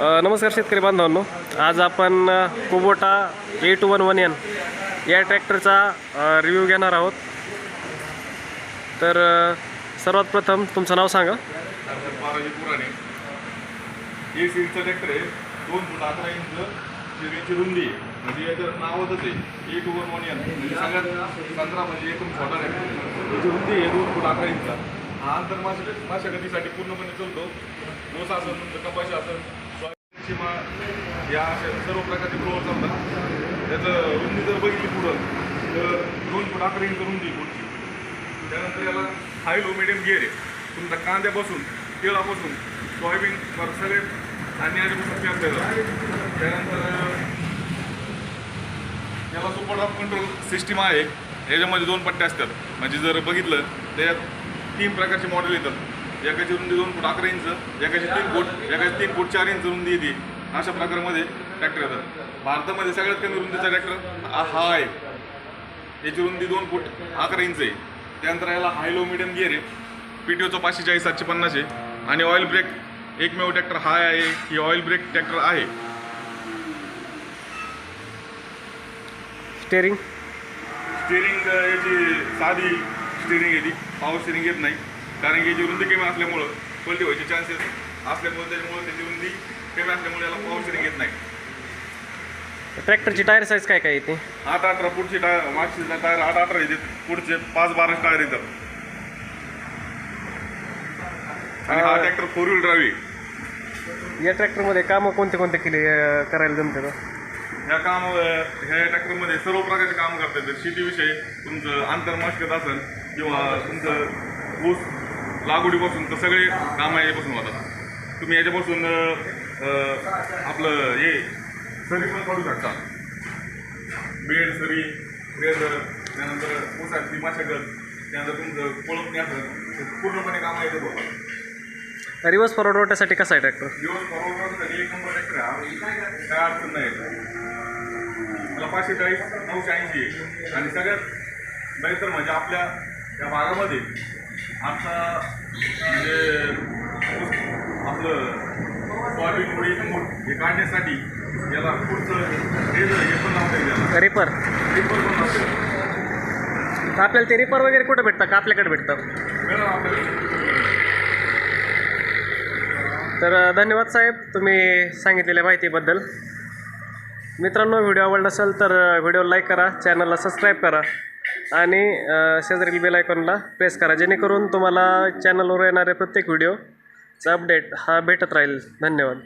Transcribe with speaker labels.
Speaker 1: नमस्कार शेतकरी बांधवांनो, आज आपण कुबोटा 8211N या ट्रॅक्टरचा रिव्ह्यू घेणार आहोत। तर सर्वात प्रथम तुमचं नाव सांगा।
Speaker 2: हे सीटचं ट्रॅक्टर आहे, 2 फूट 11 इंच शिरीची रुंदी, म्हणजे याचं नावच आहे 8211N, म्हणजे सगळ्यात 15 म्हणजे एकदम छोटा ट्रॅक्टर। याची रुंदी आहे 2 फूट 11 इंच। हा आंतर मशागतीसाठी पूर्णपणे चालतो। ऊस असेल, कपाशी असेल, सोयाबीनची या अशा सर्व प्रकारचे ग्रोवर चालतात। त्याचं रुंदी जर बघितली पुढं तर 2 फूट 11 इंच रुंदी पुढची। त्यानंतर याला हाय लो मिडियम गिअर आहे। तुमचा कांद्यापासून केळापासून सोयाबीन सगळे धान्य आधीपासून असलेलं। त्यानंतर याला सुपर ड्रॉप कंट्रोल सिस्टीम आहे। याच्यामध्ये 2 पट्ट्या असतात, म्हणजे जर बघितलं त्याच्यात 3 प्रकारचे मॉडेल येतात। एकाची रुंदी 2 फूट 11 इंच, एकाची 3 फूट 4 इंच रुंदी येते। अशा प्रकारामध्ये ट्रॅक्टर येतात। भारतामध्ये सगळ्यात कमी रुंदीचा ट्रॅक्टर हा आहे। याची रुंदी 2 फूट 11 इंच आहे। त्यानंतर याला हाय लो मिडियम गिअर आहे। PTOचा 540 750 आहे आणि ऑइल ब्रेक एकमेव ट्रॅक्टर हा आहे की ऑइल ब्रेक ट्रॅक्टर आहे।
Speaker 1: स्टेरिंग
Speaker 2: याची साधी स्टेरिंग येते, पॉवर स्टेरिंग येत नाही, कारण की याची रुंदी कमी असल्यामुळं पलटी व्हायचे चान्सेस असल्यामुळे त्याची रुंदी कमी असल्यामुळे याला पॉवर स्टेरिंग येत नाही।
Speaker 1: ट्रॅक्टरची टायर साईज काय काय येते?
Speaker 2: 8-18 पुढची टायर, मागची टायर 8-18 येते, पुढचे 5-12 टायर येतात। आणि हा ट्रॅक्टर 4 व्हील ड्राईव्ह आहे।
Speaker 1: या ट्रॅक्टरमध्ये कामं कोणते कोणते केले करायला जमतात?
Speaker 2: ह्या ट्रॅक्टरमध्ये सर्व प्रकारचे काम करता येतात। शेतीविषयी तुमचं आंतर मशागत असेल किंवा तुमचं ऊस लागवडीपासून तर सगळे काम याच्यापासून होतात। तुम्ही याच्यापासून आपलं हे सरी पण काढू शकता, बेड सरी रेझर, त्यानंतर ऊसाची मशागत, त्यानंतर तुमचं कोळपणी असेल, पूर्णपणे काम येतात होतात।
Speaker 1: रिवर्स फॉरवर्ड रोट्यासाठी कसा आहे ट्रॅक्टर?
Speaker 2: दिवस फॉरवर्डसाठी 1 नंबर ट्रॅक्टर आहे, काय अडचण नाही। मला 540 980 आहे। आणि सगळ्यात बेहतर म्हणजे आपल्या या भागामध्ये आता म्हणजे आपलं सोयाबीन मुळी हे काढण्यासाठी याला पुढचं हे पण लावता येईल,
Speaker 1: रिपर
Speaker 2: पण लावता येईल।
Speaker 1: आपल्याला ते रिपर वगैरे कुठं भेटतं का आपल्याकडे भेटतं?
Speaker 2: मिळालं आपल्याला।
Speaker 1: तर धन्यवाद साहेब, तुम्ही सांगितलेल्या माहितीबद्दल। मित्रांनो, व्हिडिओ आवडला असेल तर व्हिडिओ लाईक करा, चॅनलला सबस्क्राईब करा आणि शेजारील बेल आयकॉनला प्रेस करा, जेणेकरून तुम्हाला चॅनलवर येणारे प्रत्येक व्हिडिओचा अपडेट हा भेटत राहील। धन्यवाद।